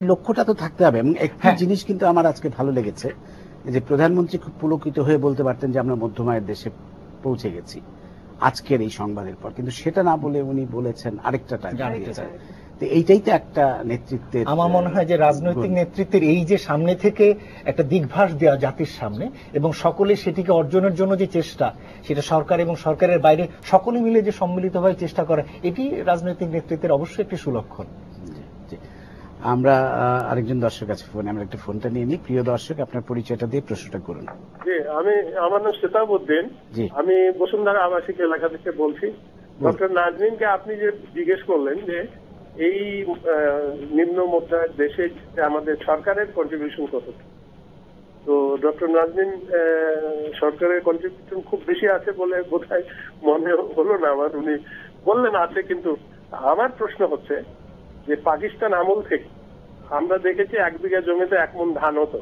লক্ষ্যটা তো থাকতে হবে। এবং একটি জিনিস কিন্তু আমার আজকে ভালো লেগেছে, যে প্রধানমন্ত্রী খুব পুলকিত হয়ে বলতে পারতেন যে আমরা মধ্যমায়ের দেশে পৌঁছে গেছি আজকের এই সংবাদের পর, কিন্তু সেটা না বলে উনি বলেছেন আরেকটা টার্গেট দিয়েছেন। তো এইটাই তো একটা নেতৃত্বের, আমার মনে হয় যে রাজনৈতিক নেতৃত্বের এই যে সামনে থেকে একটা দিগভাস দেওয়া জাতির সামনে এবং সকলে সেটিকে অর্জনের জন্য যে চেষ্টা, সেটা সরকার এবং সরকারের বাইরে সকলে মিলে যে সম্মিলিতভাবে চেষ্টা করা, এটি রাজনৈতিক নেতৃত্বের অবশ্যই একটি সুলক্ষণ। আমরা আরেকজন দর্শক আছে ফোনে, আমরা একটা ফোনটা নিয়ে নিই। প্রিয় দর্শক, আপনার পরিচয়টা দিয়ে প্রশ্নটা করুন। জি, আমার নাম শেতাবউদ্দিন, আমি বসুন্ধরা আবাসিক এলাকা থেকে বলছি। ডক্টর নাজনীনকে আপনি যে জিজ্ঞেস করলেন যে এই নিম্ন মুদ্রার দেশে আমাদের সরকারের কন্ট্রিবিউশন কত, তো ডক্টর নাজনীন সরকারের কন্ট্রিবিউশন খুব বেশি আছে বলে বোধহয় মনে হলো না আমার। উনি বললেন আছে, কিন্তু আমার প্রশ্ন হচ্ছে যে পাকিস্তান আমল থেকে আমরা দেখেছি 1 বিঘা জমিতে 1 মণ ধান হতো,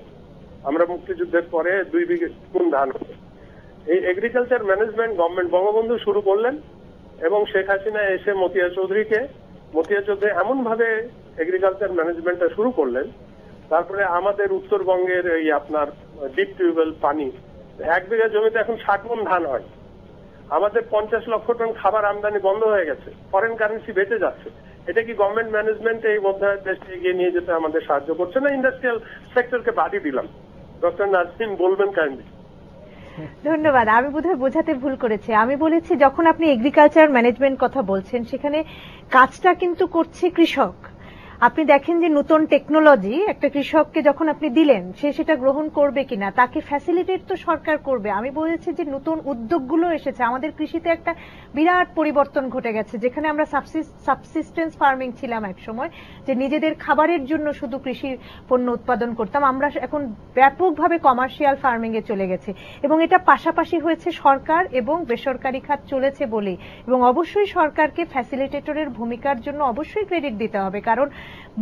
আমরা মুক্তিযুদ্ধের পরে 2 বিঘা মণ ধান হতো। এই এগ্রিকালচার ম্যানেজমেন্ট গভর্নমেন্ট বঙ্গবন্ধু শুরু করলেন এবং শেখ হাসিনা এসে মতিয়া চৌধুরী এমন ভাবে এগ্রিকালচার ম্যানেজমেন্টটা শুরু করলেন, তারপরে আমাদের উত্তরবঙ্গের এই আপনার ডিপ টিউবওয়েল পানি, 1 বিঘা জমিতে এখন 60 মণ ধান হয়। আমাদের 50 লক্ষ টন খাবার আমদানি বন্ধ হয়ে গেছে, ফরেন কারেন্সি বেঁচে যাচ্ছে। এটা কি গভর্নমেন্ট ম্যানেজমেন্ট এই মধ্যে দেশকে এগিয়ে নিয়ে যেতে আমাদের সাহায্য করছে না ইন্ডাস্ট্রিয়াল সেক্টরকে বাড়ি দিলাম? ডক্টর নাজনীন বলবেন কাইন্ডলি। ধন্যবাদ। আমি বোধহয় বোঝাতে ভুল করেছি। আমি বলেছি যখন আপনি এগ্রিকালচার ম্যানেজমেন্ট কথা বলছেন, সেখানে কাজটা কিন্তু করছে কৃষক। আপনি দেখেন যে নতুন টেকনোলজি একটা কৃষককে যখন আপনি দিলেন, সে সেটা গ্রহণ করবে কিনা, তাকে ফ্যাসিলিটেট তো সরকার করবে। আমি বলেছি যে নতুন উদ্যোগগুলো এসেছে, আমাদের কৃষিতে একটা বিরাট পরিবর্তন ঘটে গেছে, যেখানে আমরা সাবসিস্টেন্স ফার্মিং ছিলাম এক সময়, যে নিজেদের খাবারের জন্য শুধু কৃষি পণ্য উৎপাদন করতাম, আমরা এখন ব্যাপকভাবে কমার্শিয়াল ফার্মিং এ চলে গেছে। এবং এটা পাশাপাশি হয়েছে সরকার এবং বেসরকারি খাত চলেছে বলেই। এবং অবশ্যই সরকারকে ফ্যাসিলিটেটরের ভূমিকার জন্য অবশ্যই ক্রেডিট দিতে হবে, কারণ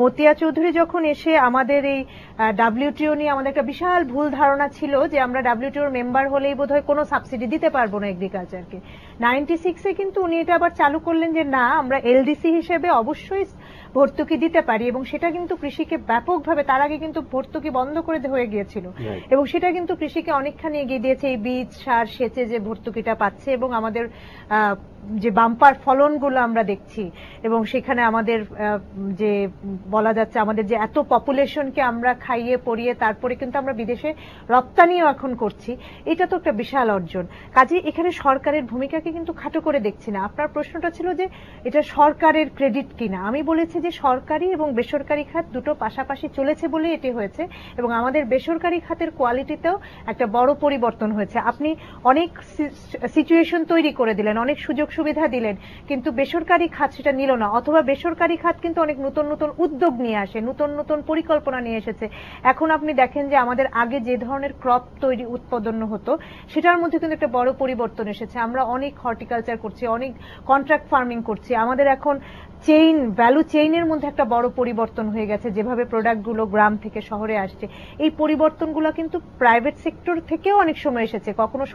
মতিয়া চৌধুরী যখন এসে আমাদের এই ডাব্লিউটিও নিয়ে আমাদের একটা বিশাল ভুল ধারণা ছিল যে আমরা ডাব্লিউটিওর মেম্বার হলেই বোধহয় কোনো সাবসিডি দিতে পারবো না এগ্রিকালচারকে। 96-এ কিন্তু উনি এটা আবার চালু করলেন যে না, আমরা এলডিসি হিসেবে অবশ্যই ভর্তুকি দিতে পারি, এবং সেটা কিন্তু কৃষিকে ব্যাপকভাবে, তার আগে কিন্তু ভর্তুকি বন্ধ করে হয়ে গিয়েছিল, এবং সেটা কিন্তু কৃষিকে অনেকখানি এগিয়ে দিয়েছে। এই বীজ সার সেচে যে ভর্তুকিটা পাচ্ছে এবং আমাদের যে বাম্পার ফলনগুলো আমরা দেখছি, এবং সেখানে আমাদের যে বলা যাচ্ছে আমাদের যে এত পপুলেশনকে আমরা খাইয়ে পরিয়ে তারপরে কিন্তু আমরা বিদেশে রপ্তানিও এখন করছি, এটা তো একটা বিশাল অর্জন। কাজে এখানে সরকারের ভূমিকাকে কিন্তু খাটো করে দেখছি না। আপনার প্রশ্নটা ছিল যে এটা সরকারের ক্রেডিট কিনা। আমি বলেছি যে সরকারি এবং বেসরকারি খাত দুটো পাশাপাশি চলেছে বলে এটি হয়েছে, এবং আমাদের বেসরকারি খাতের কোয়ালিটিতেও একটা বড় পরিবর্তন হয়েছে। আপনি অনেক সিচুয়েশন তৈরি করে দিলেন, অনেক সুযোগ সুবিধা দিলেন, কিন্তু বেসরকারি খাত সেটা নিল না, অথবা বেসরকারি খাত কিন্তু অনেক নতুন নতুন উদ্যোগ নিয়ে আসে, নতুন নতুন পরিকল্পনা নিয়ে এসেছে। এখন আপনি দেখেন যে আমাদের আগে যে ধরনের ক্রপ তৈরি উৎপাদন হতো, সেটার মধ্যে কিন্তু একটা বড় পরিবর্তন এসেছে। আমরা অনেক হর্টিকালচার করছি, অনেক কন্ট্রাক্ট ফার্মিং করছি। আমাদের এখন চেইন, ভ্যালু চেইনের মধ্যে একটা বড় পরিবর্তন হয়ে গেছে, যেভাবে প্রোডাক্টগুলো গ্রাম থেকে শহরে আসছে। এই পরিবর্তনগুলো কিন্তু প্রাইভেট সেক্টর থেকেও অনেক সময় এসেছে। কখনো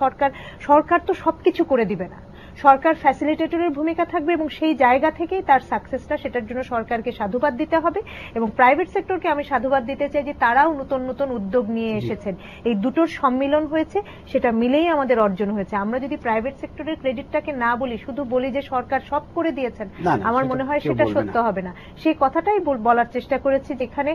সরকার তো সবকিছু করে দিবে না, সরকার ফ্যাসিলিটেটরের ভূমিকা থাকবে, এবং সেই জায়গা থেকেই তার সাকসেসটা, সেটার জন্য সরকারকে সাধুবাদ দিতে হবে। এবং প্রাইভেট সেক্টরকে আমি সাধুবাদ দিতে চাই যে তারাও নতুন নতুন উদ্যোগ নিয়ে এসেছেন। এই দুটোর সম্মিলন হয়েছে, সেটা মিলেই আমাদের অর্জন হয়েছে। আমরা যদি প্রাইভেট সেক্টরের ক্রেডিটটাকে না বলি, শুধু বলি যে সরকার সব করে দিয়েছেন, আমার মনে হয় সেটা সত্য হবে না। সেই কথাটাই বলার চেষ্টা করেছি, যেখানে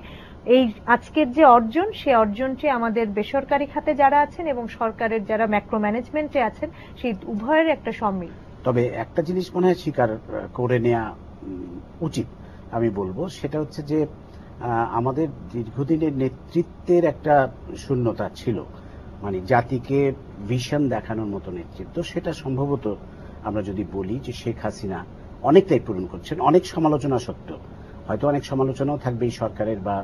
এই আজকের যে অর্জন, সেই অর্জনটি আমাদের বেসরকারি খাতে যারা আছেন এবং সরকারের যারা ম্যাক্রো ম্যানেজমেন্টে আছেন, সেই উভয়ের একটা সম্মিল। তবে একটা জিনিস মনে হয় স্বীকার করে নেওয়া উচিত, আমি বলবো, সেটা হচ্ছে যে আমাদের দীর্ঘদিনের নেতৃত্বের একটা শূন্যতা ছিল, মানে জাতিকে ভিশন দেখানোর মতো নেতৃত্ব, সেটা সম্ভবত আমরা যদি বলি যে শেখ হাসিনা অনেকটাই পূরণ করছেন, অনেক সমালোচনা সত্ত্বেও। হয়তো অনেক সমালোচনাও থাকবে এই সরকারের বা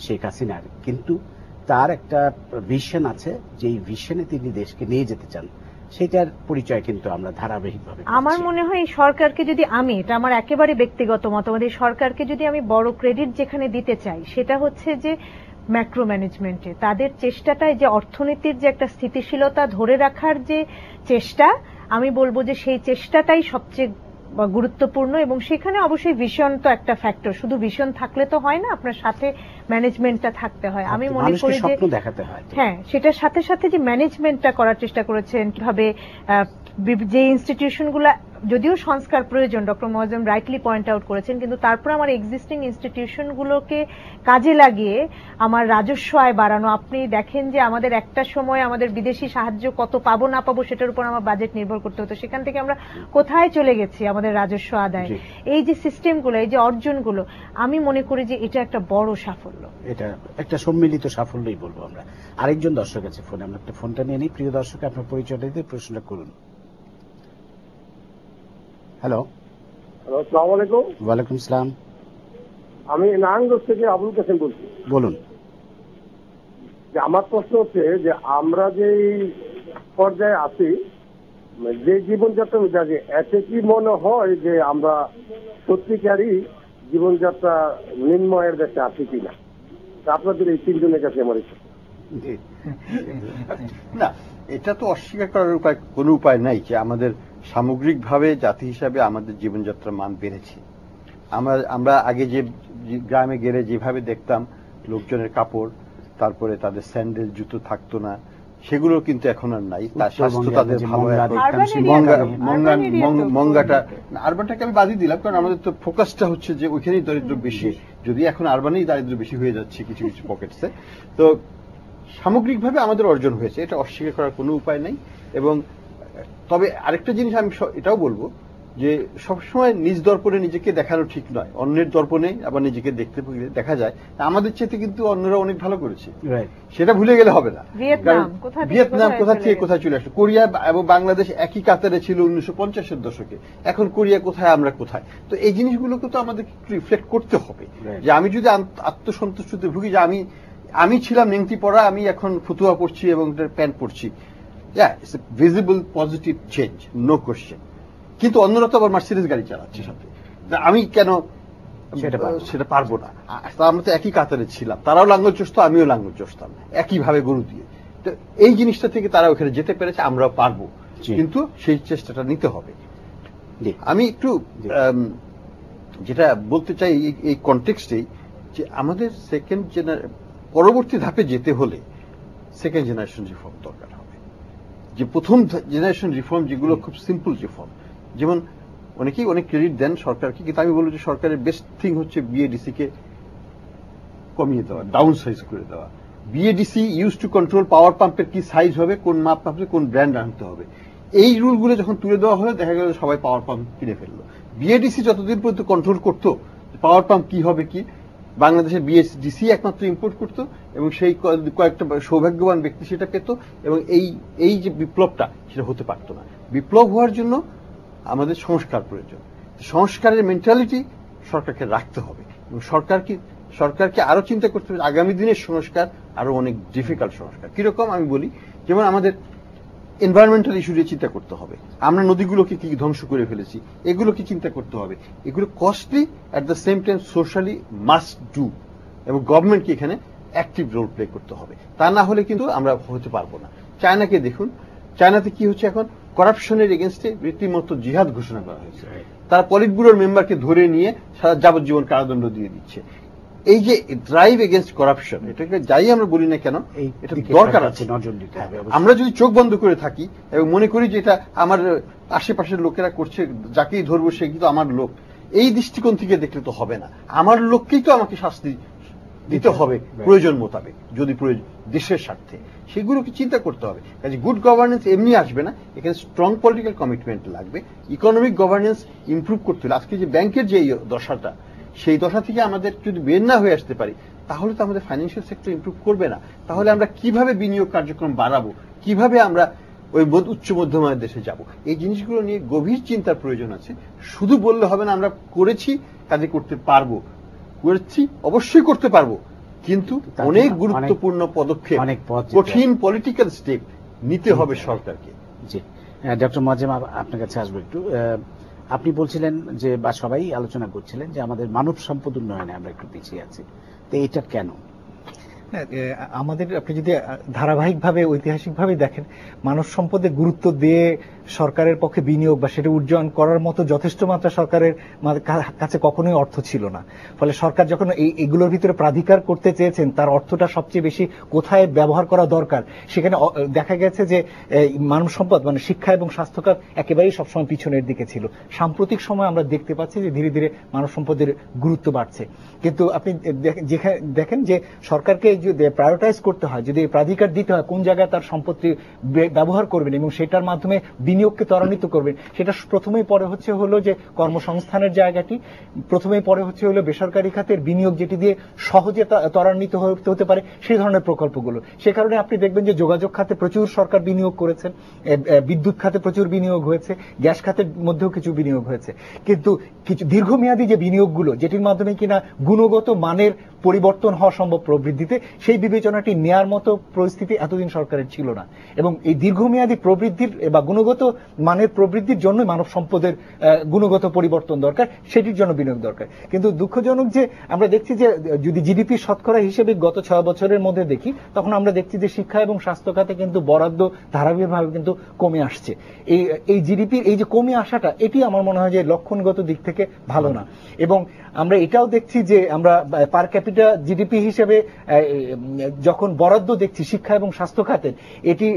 শেখ হাসিনার, কিন্তু তার একটা ভিশন আছে, যে এই ভিশনে তিনি দেশকে নিয়ে যেতে চান, সেটার পরিচয় কিন্তু আমরা ধারাবাহিকভাবে। আমার মনে হয় সরকারকে যদি আমি, এটা আমার একেবারে ব্যক্তিগত মতামত, এই সরকারকে যদি আমি বড় ক্রেডিট যেখানে দিতে চাই, সেটা হচ্ছে যে ম্যাক্রো ম্যানেজমেন্টে তাদের চেষ্টাটাই, যে অর্থনীতির যে একটা স্থিতিশীলতা ধরে রাখার যে চেষ্টা, আমি বলবো যে সেই চেষ্টাটাই সবচেয়ে গুরুত্বপূর্ণ, এবং সেখানে অবশ্যই ভিশন তো একটা ফ্যাক্টর। শুধু ভিশন থাকলে তো হয় না, আপনার সাথে ম্যানেজমেন্টটা থাকতে হয়। আমি মনে করি যে দেখাতে হয়, হ্যাঁ, সেটার সাথে সাথে যে ম্যানেজমেন্টটা করার চেষ্টা করেছেন, কিভাবে যে ইনস্টিটিউশনগুলো, যদিও সংস্কার প্রয়োজন, doctor Moazzem rightly point out করেছেন, কিন্তু তারপর আমার এক্সিস্টিং ইনস্টিটিউশনগুলোকে কাজে লাগিয়ে আমার রাজস্ব আয় বাড়ানো। আপনি দেখেন যে আমাদের একটা সময় আমাদের বিদেশি সাহায্য কত পাবো না পাবো সেটার উপর আমার বাজেট নির্ভর করতে হতো, সেখান থেকে আমরা কোথায় চলে গেছি আমাদের রাজস্ব আদায়। এই যে সিস্টেমগুলো, এই যে অর্জনগুলো, আমি মনে করি যে এটা একটা বড় সাফল্য, এটা একটা সম্মিলিত সাফল্যই বলবো আমরা। আরেকজন দর্শক আছে ফোনে, আমরা একটা ফোনটা নিয়ে নিই। প্রিয় দর্শক, আপনার পরিচয়টা দিয়ে প্রশ্নটা করুন। হ্যালো। আসসালামু আলাইকুম। ওয়ালাইকুম আসসালাম। আমি নারায়ণগঞ্জ থেকে আবুল কাসেম বলছি। বলুন। আমার প্রশ্ন হচ্ছে যে আমরা যে পর্যায়ে আছি, যে জীবনযাত্রা, এতে কি মনে হয় যে আমরা সত্যিকারই জীবনযাত্রা নিম্নয়ের দেশে আছি কিনা? আপনাদের এই তিনজনের কাছে আমার না, এটা তো অস্বীকার করার কোনো উপায় নাই যে আমাদের সামগ্রিকভাবে জাতি হিসাবে আমাদের জীবনযাত্রার মান বেড়েছে। আমরা আগে যে গ্রামে গেলে যেভাবে দেখতাম লোকজনের কাপড়, তারপরে তাদের স্যান্ডেল জুতো থাকতো না, সেগুলো কিন্তু এখন আর নাই। তার স্বাস্থ্য তাদের ভালো। মঙ্গাটা, আরবানটাকে আমি বাদই দিলাম, কারণ আমাদের তো ফোকাসটা হচ্ছে যে ওইখানেই দরিদ্র বেশি, যদি এখন আরবানেই দারিদ্র বেশি হয়ে যাচ্ছে কিছু কিছু পকেটসে। তো সামগ্রিকভাবে আমাদের অর্জন হয়েছে, এটা অস্বীকার করার কোনো উপায় নেই। এবং তবে আরেকটা জিনিস আমি এটাও বলবো যে সবসময় নিজ দর্পণে নিজেকে দেখানো ঠিক নয়, অন্যের দর্পণে আবার নিজেকে দেখতে দেখা যায় আমাদের চেয়ে কিন্তু অন্যরা অনেক ভালো করেছে, সেটা ভুলে গেলে হবে না। ভিয়েতনাম কোথা থেকে কোথায় চলে আসলো, কোরিয়া এবং বাংলাদেশ একই কাতারে ছিল 1950-এর দশকে, এখন কোরিয়া কোথায়, আমরা কোথায়। তো এই জিনিসগুলোকে তো আমাদের রিফ্লেক্ট করতে হবে যে আমি যদি আত্মসন্তুষ্টতে ভুগি যে আমি ছিলাম নেংটি পড়া, আমি এখন ফতুয়া পড়ছি এবং প্যান্ট পড়ছি, it's a visible positive change, no question. কিন্তু অন্যরা তো আবার মার্সিডিজ গাড়ি চালাচ্ছে সাথে, আমি কেন সেটা পারবো না? আমরা তো একই কাতারে ছিলাম, তারাও লাঙ্গল চষতো, আমিও লাঙ্গল চষতাম একইভাবে গরু দিয়ে। তো এই জিনিসটা থেকে তারা ওখানে যেতে পেরেছে, আমরাও পারবো, কিন্তু সেই চেষ্টাটা নিতে হবে। আমি একটু যেটা বলতে চাই এই কনটেক্সটেই, যে আমাদের পরবর্তী ধাপে যেতে হলে সেকেন্ড জেনারেশন রিফর্ম দরকার হবে। যে প্রথম জেনারেশন রিফর্ম যেগুলো খুব সিম্পল রিফর্ম, যেমন অনেকেই অনেক ক্রেডিট দেন সরকারকে, কিন্তু আমি বলবো যে সরকারের বেস্ট থিং হচ্ছে বিএডিসি কে কমিয়ে দেওয়া, ডাউন সাইজ করে দেওয়া। বিএডিসি ইউজ টু কন্ট্রোল পাওয়ার পাম্পের কি সাইজ হবে, কোন মাপ পাম্পে কোন ব্র্যান্ড আনতে হবে, এই রুলগুলো যখন তুলে দেওয়া হলো দেখা গেল সবাই পাওয়ার পাম্প কিনে ফেললো। বিএডিসি যতদিন পর্যন্ত কন্ট্রোল করতো পাওয়ার পাম্প কি হবে কি, বাংলাদেশের বিএডিসি একমাত্র ইম্পোর্ট করতো এবং সেই কয়েকটা সৌভাগ্যবান ব্যক্তি সেটা পেত, এবং এই যে বিপ্লবটা সেটা হতে পারতো না। বিপ্লব হওয়ার জন্য আমাদের সংস্কার প্রয়োজন, সংস্কারের মেন্টালিটি সরকারকে রাখতে হবে, এবং সরকারকে আরো চিন্তা করতে হবে আগামী দিনের সংস্কার আরো অনেক ডিফিকাল্ট সংস্কার। কিরকম আমি বলি, যেমন আমাদের এনভায়রনমেন্টাল ইস্যু নিয়ে চিন্তা করতে হবে, আমরা নদীগুলোকে কি ধ্বংস করে ফেলেছি, এগুলোকে চিন্তা করতে হবে। এগুলো costly, at the same time socially must do, এবং গভর্নমেন্টকে এখানে অ্যাক্টিভ রোল প্লে করতে হবে। তা না হলে কিন্তু আমরা হতে পারবো না। চায়নাকে দেখুন, চায়নাতে কি হচ্ছে, এখন করাপশনের এগেনস্টে রীতিমতো জিহাদ ঘোষণা করা হয়েছে, তারা পলিট ব্যুরোর মেম্বারকে ধরে নিয়ে সারা যাবজ্জীবন কারাদণ্ড দিয়ে দিচ্ছে। এই যে ড্রাইভ এগেনস্ট করাপশন, এটাকে যাই আমরা বলি না কেন, এটা দরকার আছে, নজর দিতে হবে। আমরা যদি চোখ বন্ধ করে থাকি এবং মনে করি যে এটা আমার আশেপাশের লোকেরা করছে, যাকেই ধরবো সে কিন্তু আমার লোক, এই দৃষ্টিকোণ থেকে দেখলে তো হবে না। আমার লোককেই তো আমাকে শাস্তি দিতে হবে প্রয়োজন মোতাবেক, যদি দেশের স্বার্থে, সেগুলোকে চিন্তা করতে হবে। কাজে গুড গভর্নেন্স এমনি আসবে না, এখানে স্ট্রং পলিটিক্যাল কমিটমেন্ট লাগবে। ইকোনমিক গভর্নেন্স ইমপ্রুভ করতে হলে আজকে যে ব্যাংকের যে দশাটা, সেই দশা থেকে আমাদের যদি বের না হয়ে আসতে পারি, তাহলে তো আমাদের ফাইন্যান্সিয়াল সেক্টর ইমপ্রুভ করবে না। তাহলে আমরা কিভাবে বিনিয়োগ কার্যক্রম বাড়াবো, কিভাবে আমরা ওই উচ্চ মধ্যম আয়ের দেশে যাব, এই জিনিসগুলো নিয়ে গভীর চিন্তার প্রয়োজন আছে। শুধু বললে হবে না আমরা করেছি কাজে করতে পারবো, করেছি অবশ্যই করতে পারবো, কিন্তু অনেক গুরুত্বপূর্ণ পদক্ষেপ, কঠিন পলিটিক্যাল স্টেপ নিতে হবে সরকারকে। জি, ডক্টর মোয়াজ্জেম আপনার কাছে আসবো একটু। আপনি বলছিলেন যে, বা সবাই আলোচনা করছিলেন যে আমাদের মানব সম্পদ উন্নয়নে আমরা একটু পিছিয়ে আছি, তো এটা কেন? আমাদের আপনি যদি ধারাবাহিকভাবে ঐতিহাসিকভাবে দেখেন, মানব সম্পদে গুরুত্ব দিয়ে সরকারের পক্ষে বিনিয়োগ বা সেটা উর্জয়ন করার মতো যথেষ্ট মাত্রা সরকারের কাছে কখনোই অর্থ ছিল না। ফলে সরকার যখন এগুলোর ভিতরে প্রাধিকার করতে চেয়েছেন, তার অর্থটা সবচেয়ে বেশি কোথায় ব্যবহার করা দরকার সেখানে দেখা গেছে যে মানব সম্পদ মানে শিক্ষা এবং স্বাস্থ্যখাত একেবারেই সবসময় পিছনের দিকে ছিল। সাম্প্রতিক সময় আমরা দেখতে পাচ্ছি যে ধীরে ধীরে মানব সম্পদের গুরুত্ব বাড়ছে। কিন্তু আপনি দেখেন যে সরকারকে যদি প্রায়োরিটাইজ করতে হয়, যদি প্রাধিকার দিতে হয় কোন জায়গায় তার সম্পত্তি ব্যবহার করবেন এবং সেটার মাধ্যমে বিনিয়োগকে ত্বরান্বিত করবেন, সেটা প্রথমেই পরে হলো যে কর্মসংস্থানের জায়গাটি, প্রথমেই পরে হলো বেসরকারি খাতের বিনিয়োগ, যেটি দিয়ে সহজে ত্বরান্বিত হতে পারে সেই ধরনের প্রকল্পগুলো। সে কারণে আপনি দেখবেন যে যোগাযোগ খাতে প্রচুর সরকার বিনিয়োগ করেছেন, বিদ্যুৎ খাতে প্রচুর বিনিয়োগ হয়েছে, গ্যাস খাতের মধ্যেও কিছু বিনিয়োগ হয়েছে। কিন্তু কিছু দীর্ঘমেয়াদী যে বিনিয়োগগুলো, যেটির মাধ্যমে কিনা গুণগত মানের পরিবর্তন হওয়া সম্ভব প্রবৃদ্ধিতে, সেই বিবেচনাটি নেয়ার মতো পরিস্থিতি এতদিন সরকারের ছিল না। এবং এই দীর্ঘমেয়াদী প্রবৃদ্ধির বা গুণগত মানের প্রবৃদ্ধির জন্য মানব সম্পদের গুণগত পরিবর্তন দরকার, সেটির জন্য বিনিয়োগ দরকার। কিন্তু দুঃখজনক যে আমরা দেখছি যে যদি জিডিপি শতকরা হিসেবে গত 6 বছরের মধ্যে দেখি, তখন আমরা দেখছি যে শিক্ষা এবং স্বাস্থ্য খাতে কিন্তু বরাদ্দ ধারাবাহিকভাবে কিন্তু কমে আসছে। এই জিডিপির এই যে কমে আসাটা, এটি আমার মনে হয় যে লক্ষণগত দিক থেকে ভালো না। এবং আমরা এটাও দেখছি যে আমরা পার ক্যাপিটা জিডিপি হিসেবে যখন বরাদ্দ দেখছি শিক্ষা এবং স্বাস্থ্য খাতের, এটি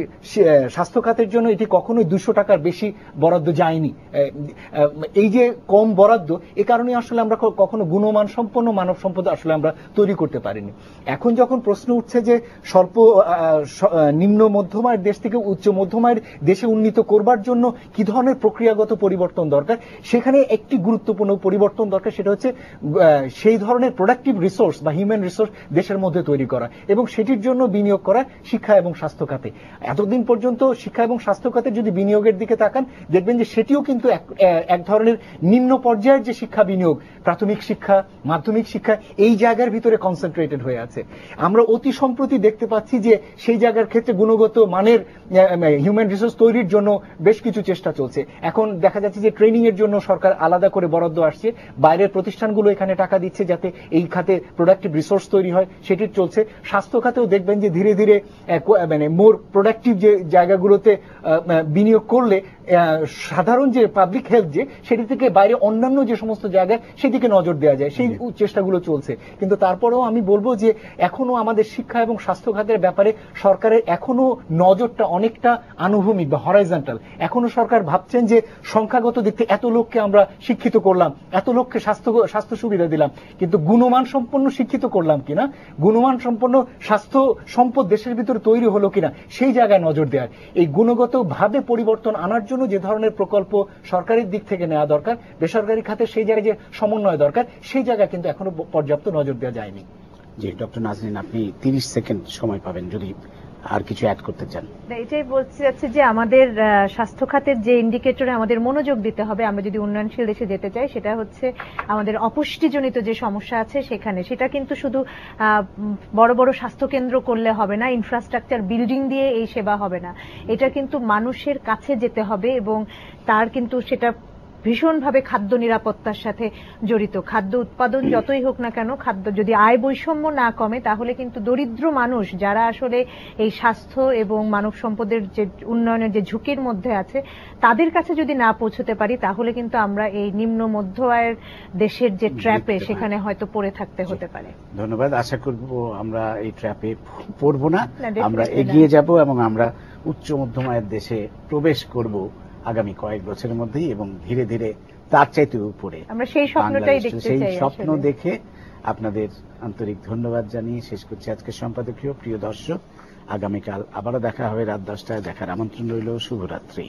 স্বাস্থ্য খাতের জন্য এটি কখনোই 200 টাকার বেশি বরাদ্দ যায়নি। এই যে কম বরাদ্দ, এ কারণে আসলে আমরা কখনো গুণমান সম্পন্ন মানব সম্পদ আসলে আমরা তৈরি করতে পারিনি। এখন যখন প্রশ্ন উঠছে যে স্বল্প নিম্ন মধ্যমায়ের দেশ থেকে উচ্চ মধ্যমায়ের দেশে উন্নীত করবার জন্য কি ধরনের প্রক্রিয়াগত পরিবর্তন দরকার, সেখানে একটি গুরুত্বপূর্ণ পরিবর্তন দরকার, সেটা হচ্ছে সেই ধরনের প্রোডাক্টিভ রিসোর্স বা হিউম্যান রিসোর্স দেশের মধ্যে তৈরি করা এবং সেটির জন্য বিনিয়োগ করা শিক্ষা এবং স্বাস্থ্য খাতে। এতদিন পর্যন্ত শিক্ষা এবং স্বাস্থ্য খাতে যদি বিনিয়োগের দিকে তাকান, দেখবেন যে সেটিও কিন্তু এক ধরনের নিম্ন পর্যায়ের যে শিক্ষা বিনিয়োগ, প্রাথমিক শিক্ষা, মাধ্যমিক শিক্ষা, এই জায়গার ভিতরে কনসেন্ট্রেটেড হয়ে আছে। আমরা অতি সম্প্রতি দেখতে পাচ্ছি যে সেই জায়গার ক্ষেত্রে গুণগত মানের হিউম্যান রিসোর্স তৈরির জন্য বেশ কিছু চেষ্টা চলছে। এখন দেখা যাচ্ছে যে ট্রেনিং এর জন্য সরকার আলাদা করে বরাদ্দ আসছে, বাইরের প্রতিষ্ঠানগুলো এখানে টাকা দিচ্ছে যাতে এই খাতে প্রোডাক্টিভ রিসোর্স তৈরি হয়, সেটি চলছে। স্বাস্থ্য খাতেও দেখবেন যে ধীরে ধীরে মানে মোর প্রোডাক্টিভ যে জায়গাগুলোতে বিনিয়োগ করলে সাধারণ যে পাবলিক হেলথ যে সেটি থেকে বাইরে অন্যান্য যে সমস্ত জায়গায় সেদিকে নজর দেওয়া যায়, সেই চেষ্টাগুলো চলছে। কিন্তু তারপরেও আমি বলবো যে এখনো আমাদের শিক্ষা এবং স্বাস্থ্য খাতের ব্যাপারে সরকারের এখনো নজরটা অনেকটা আনুভূমিক বা হরাইজন্টাল। এখনো সরকার ভাবছেন যে সংখ্যাগত দিক থেকে এত লোককে আমরা শিক্ষিত করলাম, এত লোককে স্বাস্থ্য সুবিধা দিলাম, কিন্তু গুণমান সম্পন্ন শিক্ষিত করলাম কিনা, গুণমান সম্পন্ন স্বাস্থ্য সম্পদ দেশের ভিতরে তৈরি হলো কিনা, সেই জায়গায় নজর দেওয়ার। এই গুণগত ভাবে পরিবর্তন আনার জন্য যে ধরনের প্রকল্প সরকারের দিক থেকে নেওয়া দরকার, বেসরকারি খাতে সেই জায়গায় যে সমন্বয় দরকার, সেই জায়গায় কিন্তু এখনো পর্যাপ্ত নজর দেওয়া যায়নি। জি ডক্টর নাজনীন, আপনি 30 সেকেন্ড সময় পাবেন যদি আর কিছু অ্যাড করতে চান। এটাই বলতে যাচ্ছে যে আমাদের স্বাস্থ্য খাতের যে ইন্ডিকেটরে আমাদের মনোযোগ দিতে হবে আমরা যদি উন্নয়নশীল দেশে যেতে চাই, সেটা হচ্ছে আমাদের অপুষ্টিজনিত যে সমস্যা আছে সেখানে। সেটা কিন্তু শুধু বড় বড় স্বাস্থ্য কেন্দ্র করলে হবে না, ইনফ্রাস্ট্রাকচার বিল্ডিং দিয়ে এই সেবা হবে না, এটা কিন্তু মানুষের কাছে যেতে হবে এবং তার কিন্তু সেটা ভীষণভাবে খাদ্য নিরাপত্তার সাথে জড়িত। খাদ্য উৎপাদন যতই হোক না কেন, খাদ্য যদি আয় বৈষম্য না কমে, তাহলে কিন্তু দরিদ্র মানুষ যারা আসলে এই স্বাস্থ্য এবং মানব সম্পদের যে উন্নয়নের যে ঝুঁকির মধ্যে আছে, তাদের কাছে যদি না পৌঁছতে পারি, তাহলে কিন্তু আমরা এই নিম্ন মধ্য আয়ের দেশের যে ট্র্যাপে সেখানে হয়তো পড়ে থাকতে হতে পারে। ধন্যবাদ। আশা করব আমরা এই ট্র্যাপে পড়ব না, আমরা এগিয়ে যাব এবং আমরা উচ্চ মধ্যম আয়ের দেশে প্রবেশ করব আগামী কয়েক বছরের মধ্যেই এবং ধীরে ধীরে তার চাইতে উপরে আমরা সেই স্বপ্নটাই দেখতে চাই। সেই স্বপ্ন দেখে আপনাদের আন্তরিক ধন্যবাদ জানিয়ে শেষ করছি আজকের সম্পাদকীয়। প্রিয় দর্শক, আগামীকাল আবারও দেখা হবে রাত 10টায়। দেখার আমন্ত্রণ রইল। শুভরাত্রি।